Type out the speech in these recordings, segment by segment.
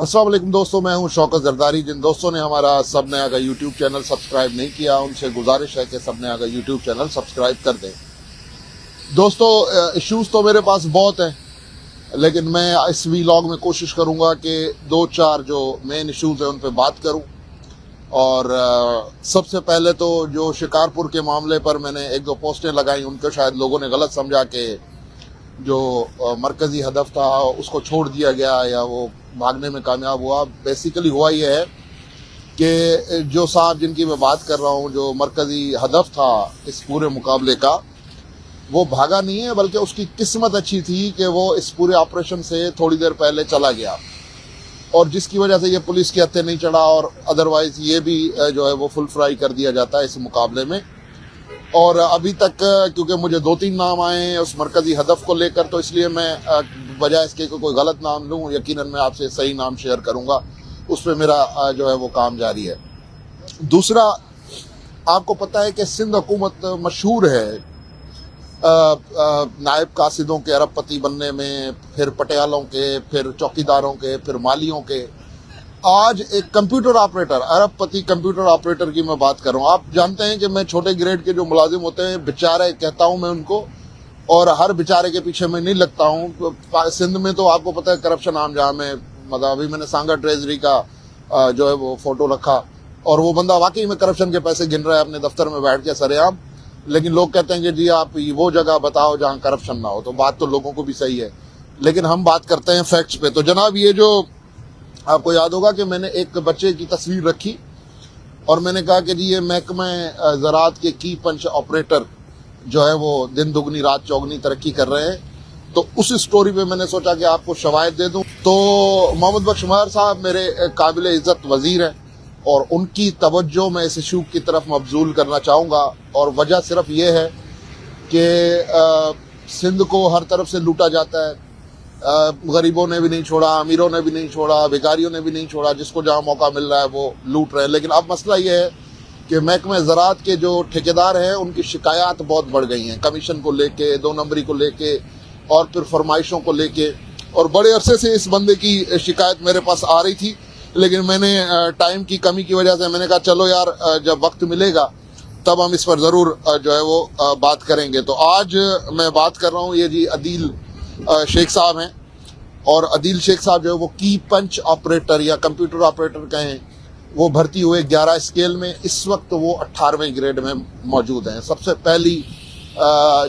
अस्सलाम वालेकुम दोस्तों, मैं हूं शौकत जरदारी। जिन दोस्तों ने हमारा सब नया का यूट्यूब चैनल सब्सक्राइब नहीं किया, उनसे गुजारिश है कि सब नया का यूट्यूब चैनल सब्सक्राइब कर दें। दोस्तों, इश्यूज़ तो मेरे पास बहुत हैं, लेकिन मैं इस वीलॉग में कोशिश करूंगा कि दो चार जो मेन इश्यूज़ हैं उन पर बात करूं। और सबसे पहले तो जो शिकारपुर के मामले पर मैंने एक दो पोस्टें लगाई, उनको शायद लोगों ने गलत समझा कि जो मरकज़ी हदफ था उसको छोड़ दिया गया या वो भागने में कामयाब हुआ। बेसिकली हुआ ये है कि जो साहब जिनकी मैं बात कर रहा हूँ, जो मरकज़ी हदफ था इस पूरे मुकाबले का, वो भागा नहीं है, बल्कि उसकी किस्मत अच्छी थी कि वो इस पूरे ऑपरेशन से थोड़ी देर पहले चला गया, और जिसकी वजह से ये पुलिस के हत्थे नहीं चढ़ा, और अदरवाइज ये भी जो है वो फुल फ्राई कर दिया जाता है इस मुकाबले में। और अभी तक क्योंकि मुझे दो तीन नाम आए हैं उस मरकज़ी हदफ को लेकर, तो इसलिए मैं बजाय इसके कोई गलत नाम लूँ, यकीनन मैं आपसे सही नाम शेयर करूँगा, उस पर मेरा जो है वो काम जारी है। दूसरा, आपको पता है कि सिंध हुकूमत मशहूर है नायब कासिदों के अरबपति बनने में, फिर पटियालों के, फिर चौकीदारों के, फिर मालियों के। आज एक कंप्यूटर ऑपरेटर, अरबपति कंप्यूटर ऑपरेटर की मैं बात कर रहा हूँ। आप जानते हैं कि मैं छोटे ग्रेड के जो मुलाजिम होते हैं, बेचारे कहता हूँ मैं उनको, और हर बेचारे के पीछे मैं नहीं लगता हूँ। सिंध में तो आपको पता है करप्शन आम जाम है। मतलब अभी मैंने सांगा ट्रेजरी का जो है वो फोटो रखा, और वो बंदा वाकई में करप्शन के पैसे गिन रहा है अपने दफ्तर में बैठ के सरेआम, लेकिन लोग कहते हैं कि जी आप वो जगह बताओ जहाँ करप्शन ना हो। तो बात तो लोगों को भी सही है, लेकिन हम बात करते हैं फैक्ट्स पे। तो जनाब, ये जो आपको याद होगा कि मैंने एक बच्चे की तस्वीर रखी और मैंने कहा कि जी ये महकमा ज़राअत के की पंच ऑपरेटर जो है वो दिन दुगनी रात चौगनी तरक्की कर रहे हैं। तो उस स्टोरी पे मैंने सोचा कि आपको शवाहिद दे दूं। तो मोहम्मद बख्श महर साहब मेरे काबिल इज़्ज़त वज़ीर हैं, और उनकी तवज्जो मैं इस इशू की तरफ मबजूल करना चाहूँगा। और वजह सिर्फ ये है कि सिंध को हर तरफ से लूटा जाता है। गरीबों ने भी नहीं छोड़ा, अमीरों ने भी नहीं छोड़ा, भिखारियों ने भी नहीं छोड़ा, जिसको जहाँ मौका मिल रहा है वो लूट रहे हैं। लेकिन अब मसला ये है कि महकमा ज़राअत के जो ठेकेदार हैं उनकी शिकायत बहुत बढ़ गई हैं, कमीशन को लेके, दो नंबरी को लेके, और फिर फरमाइशों को लेके। और बड़े अरसे से इस बंदे की शिकायत मेरे पास आ रही थी, लेकिन मैंने टाइम की कमी की वजह से मैंने कहा चलो यार, जब वक्त मिलेगा तब हम इस पर ज़रूर जो है वो बात करेंगे। तो आज मैं बात कर रहा हूँ, ये जी अदील शेख साहब हैं, और अदील शेख साहब जो है वो की पंच ऑपरेटर या कंप्यूटर ऑपरेटर कहें, वो भर्ती हुए 11 स्केल में। इस वक्त वो 18वें ग्रेड में मौजूद हैं। सबसे पहली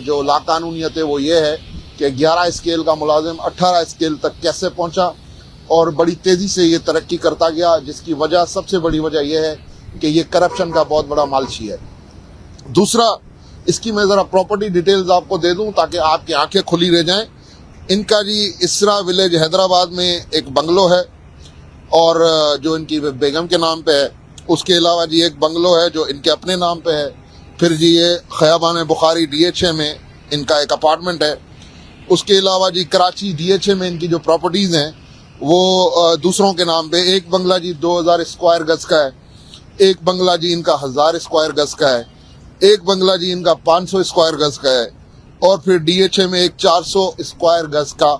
जो लाकानूनियत है वो ये है कि 11 स्केल का मुलाजिम 18 स्केल तक कैसे पहुंचा, और बड़ी तेज़ी से ये तरक्की करता गया, जिसकी वजह, सबसे बड़ी वजह यह है कि ये करप्शन का बहुत बड़ा मालशी है। दूसरा, इसकी मैं ज़रा प्रॉपर्टी डिटेल्स आपको दे दूं ताकि आपकी आंखें खुली रह जाएं। इनका जी इसरा विलेज हैदराबाद में एक बंगलो है, और जो इनकी बेगम के नाम पे है। उसके अलावा जी एक बंगलो है जो इनके अपने नाम पे है। फिर जी ये खयाबान बुखारी DHA में इनका एक अपार्टमेंट है। उसके अलावा जी कराची DHA में इनकी जो प्रॉपर्टीज़ हैं वो दूसरों के नाम पे। एक बंगला जी 2000 स्क्वायर गज का है, एक बंगला जी इनका 1000 स्क्वायर गज का है, एक बंगला जी इनका 500 स्क्वायर गज का है, और फिर DHA में एक 400 स्क्वायर गज का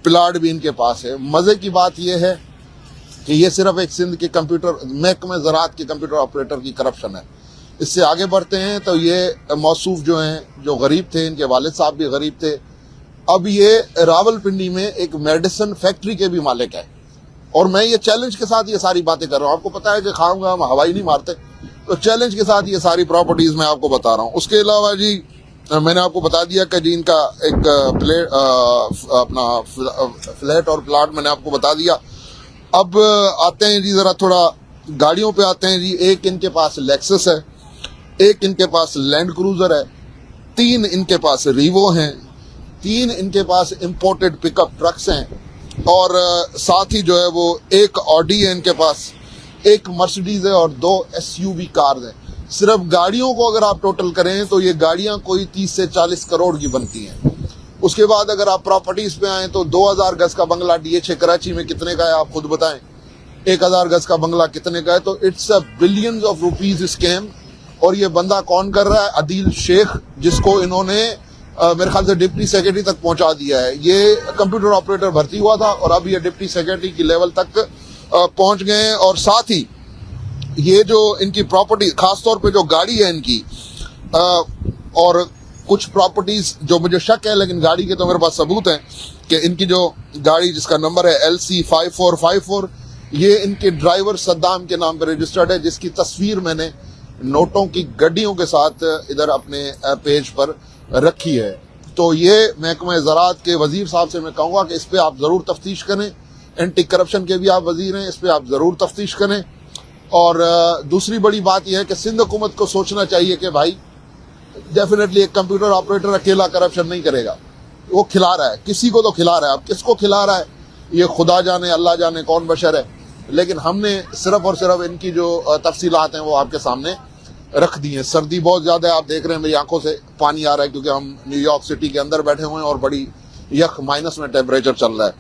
प्लाट भी इनके पास है। मज़े की बात यह है कि ये सिर्फ एक सिंध के कंप्यूटर महकमा ज़राअत के कंप्यूटर ऑपरेटर की करप्शन है। इससे आगे बढ़ते हैं तो ये मौसूफ जो हैं, जो गरीब थे, इनके वालिद साहब भी गरीब थे। अब ये रावलपिंडी में एक मेडिसिन फैक्ट्री के भी मालिक है, और मैं ये चैलेंज के साथ ये सारी बातें कर रहा हूँ। आपको पता है कि खाऊंगा हम हवाई नहीं मारते, तो चैलेंज के साथ ये सारी प्रॉपर्टीज़ मैं आपको बता रहा हूँ। उसके अलावा जी मैंने आपको बता दिया कि जी इनका एक अपना फ्लैट और प्लाट मैंने आपको बता दिया। अब आते हैं जी ज़रा थोड़ा गाड़ियों पे आते हैं जी। एक इनके पास लेक्सस है, एक इनके पास लैंड क्रूज़र है, 3 इनके पास रीवो हैं, 3 इनके पास इंपोर्टेड पिकअप ट्रक्स हैं, और साथ ही जो है वो एक ऑडी है इनके पास, एक मर्सिडीज़ है, और 2 SUV कार्स हैं। सिर्फ गाड़ियों को अगर आप टोटल करें तो ये गाड़ियां कोई 30 से 40 करोड़ की बनती हैं। उसके बाद अगर आप प्रॉपर्टीज पे आए तो 2000 गज का बंगला DHA कराची में कितने का है आप खुद बताएं, 1000 गज का बंगला कितने का है। तो it's a billions of rupees scam. और ये बंदा कौन कर रहा है? अदील शेख, जिसको इन्होंने मेरे ख्याल से डिप्टी सेक्रेटरी तक पहुंचा दिया है। ये कंप्यूटर ऑपरेटर भर्ती हुआ था और अब ये डिप्टी सेक्रेटरी की लेवल तक پہنچ گئے ہیں. اور ساتھ ہی یہ جو ان کی پراپرٹی، خاص طور پہ جو گاڑی ہے ان کی، اور کچھ پراپرٹیز جو مجھے شک ہے لیکن گاڑی کے تو میرے پاس ثبوت ہیں کہ ان کی جو گاڑی جس کا نمبر ہے LC5454، یہ ان کے ڈرائیور صدام کے نام پہ رجسٹرڈ ہے، جس کی تصویر میں نے نوٹوں کی گڈیوں کے ساتھ ادھر اپنے پیج پر رکھی ہے. تو یہ محکمہ زراعت کے وزیر صاحب سے میں کہوں گا کہ اس پہ آپ ضرور تفتیش کریں. اینٹی کرپشن کے بھی آپ وزیر ہیں، اس پہ آپ ضرور تفتیش کریں. اور دوسری بڑی بات یہ ہے کہ سندھ حکومت کو سوچنا چاہیے کہ بھائی ڈیفینیٹلی ایک کمپیوٹر آپریٹر اکیلا کرپشن نہیں کرے گا، وہ کھلا رہا ہے، کسی کو تو کھلا رہا ہے. اب کس کو کھلا رہا ہے یہ خدا جانے، اللہ جانے، کون بشر ہے. لیکن ہم نے صرف اور صرف ان کی جو تفصیلات ہیں وہ آپ کے سامنے رکھ دی ہیں. سردی بہت زیادہ ہے، آپ دیکھ رہے ہیں میری آنکھوں سے پانی آ رہا ہے کیونکہ ہم نیو یارک سٹی کے اندر بیٹھے ہوئے ہیں اور بڑی یخ مائنس میں ٹیمپریچر چل رہا ہے.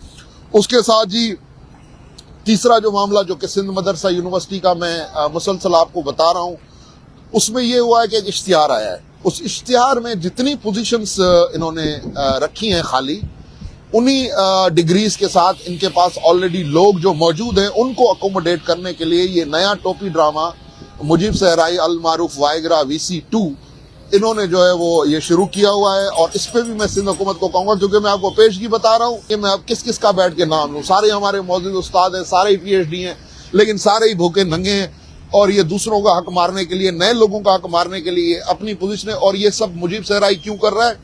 اس کے ساتھ جی تیسرا جو معاملہ جو کہ سندھ مدرسہ یونیورسٹی کا میں مسلسل آپ کو بتا رہا ہوں، اس میں یہ ہوا ہے کہ ایک اشتہار آیا ہے. اس اشتہار میں جتنی پوزیشنز انہوں نے رکھی ہیں خالی، انہی ڈگریز کے ساتھ ان کے پاس آلریڈی لوگ جو موجود ہیں ان کو اکوموڈیٹ کرنے کے لیے یہ نیا ٹوپی ڈرامہ مجیب صحرائی المعروف وائگرا VC2 انہوں نے جو ہے وہ یہ شروع کیا ہوا ہے. اور اس پہ بھی میں سندھ حکومت کو کہوں گا، کیونکہ میں آپ کو پیشگی بتا رہا ہوں کہ میں اب کس کس کا بیٹھ کے نام لوں. سارے ہمارے موجود استاد ہیں، سارے ہی PhD ہیں، لیکن سارے ہی بھوکے ننگے ہیں، اور یہ دوسروں کا حق مارنے کے لیے، نئے لوگوں کا حق مارنے کے لیے اپنی پوزیشن ہے. اور یہ سب مجیب صحرائی کیوں کر رہا ہے؟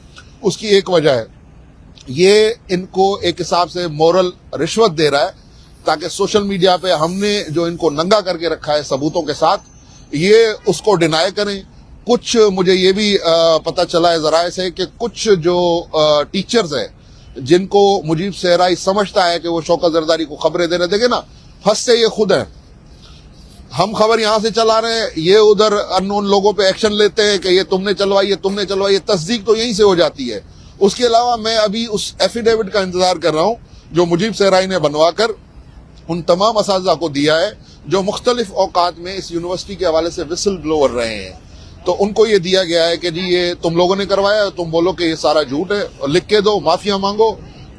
اس کی ایک وجہ ہے، یہ ان کو ایک حساب سے مورل رشوت دے رہا ہے تاکہ سوشل میڈیا پہ ہم نے جو ان کو ننگا کر کے رکھا ہے ثبوتوں کے ساتھ، یہ اس کو ڈینائی کریں. کچھ مجھے یہ بھی پتہ چلا ہے ذرائع سے کہ کچھ جو ٹیچرز ہیں جن کو مجیب صحرائی سمجھتا ہے کہ وہ شوکت زرداری کو خبریں دے رہے تھے نا، پھنستے یہ خود ہیں. ہم خبر یہاں سے چلا رہے ہیں، یہ ادھر اننون لوگوں پہ ایکشن لیتے ہیں کہ یہ تم نے چلوائی، تصدیق تو یہیں سے ہو جاتی ہے. اس کے علاوہ میں ابھی اس ایفیڈیوٹ کا انتظار کر رہا ہوں جو مجیب صحرائی نے بنوا کر ان تمام اساتذہ کو دیا ہے جو مختلف اوقات میں اس یونیورسٹی کے حوالے سے وسل بلوور رہے ہیں. تو ان کو یہ دیا گیا ہے کہ جی یہ تم لوگوں نے کروایا، تم بولو کہ یہ سارا جھوٹ ہے، لکھ کے دو، معافیاں مانگو،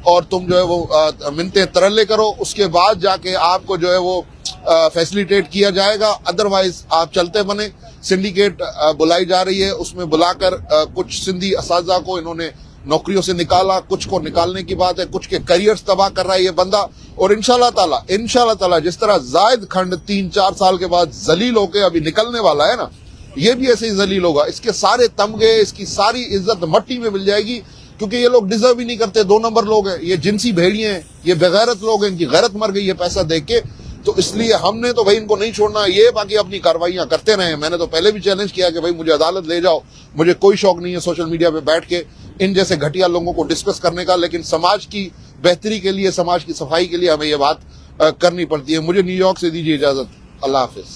اور تم جو ہے وہ منتیں ترلے کرو. اس کے بعد جا کے آپ کو جو ہے وہ فیسلیٹیٹ کیا جائے گا، ادروائز آپ چلتے بنے. سنڈیکیٹ بلائی جا رہی ہے، اس میں بلا کر کچھ سندھی اساتذہ کو انہوں نے نوکریوں سے نکالا، کچھ کو نکالنے کی بات ہے، کچھ کے کیریئرز تباہ کر رہا ہے یہ بندہ. اور انشاءاللہ تعالی جس طرح زائد کھنڈ 3-4 سال کے بعد ذلیل ہو کے ابھی نکلنے والا ہے نا، یہ بھی ایسے ہی ذلیل ہوگا. اس کے سارے تمغے، اس کی ساری عزت مٹی میں مل جائے گی، کیونکہ یہ لوگ ڈیزرو ہی نہیں کرتے. 2 نمبر لوگ ہیں، یہ جنسی بھیڑیے ہیں، یہ بغیرت لوگ ہیں، ان کی غیرت مر گئی ہے پیسہ دے کے. تو اس لیے ہم نے تو بھائی ان کو نہیں چھوڑنا، یہ باقی اپنی کارروائیاں کرتے رہے. میں نے تو پہلے بھی چیلنج کیا کہ بھائی مجھے عدالت لے جاؤ، مجھے کوئی شوق نہیں ہے سوشل میڈیا پہ بیٹھ کے ان جیسے گھٹیا لوگوں کو ڈسکس کرنے کا، لیکن سماج کی بہتری کے لیے، سماج کی صفائی کے لیے ہمیں یہ بات کرنی پڑتی ہے. مجھے نیو یارک سے دیجیے اجازت. اللہ حافظ.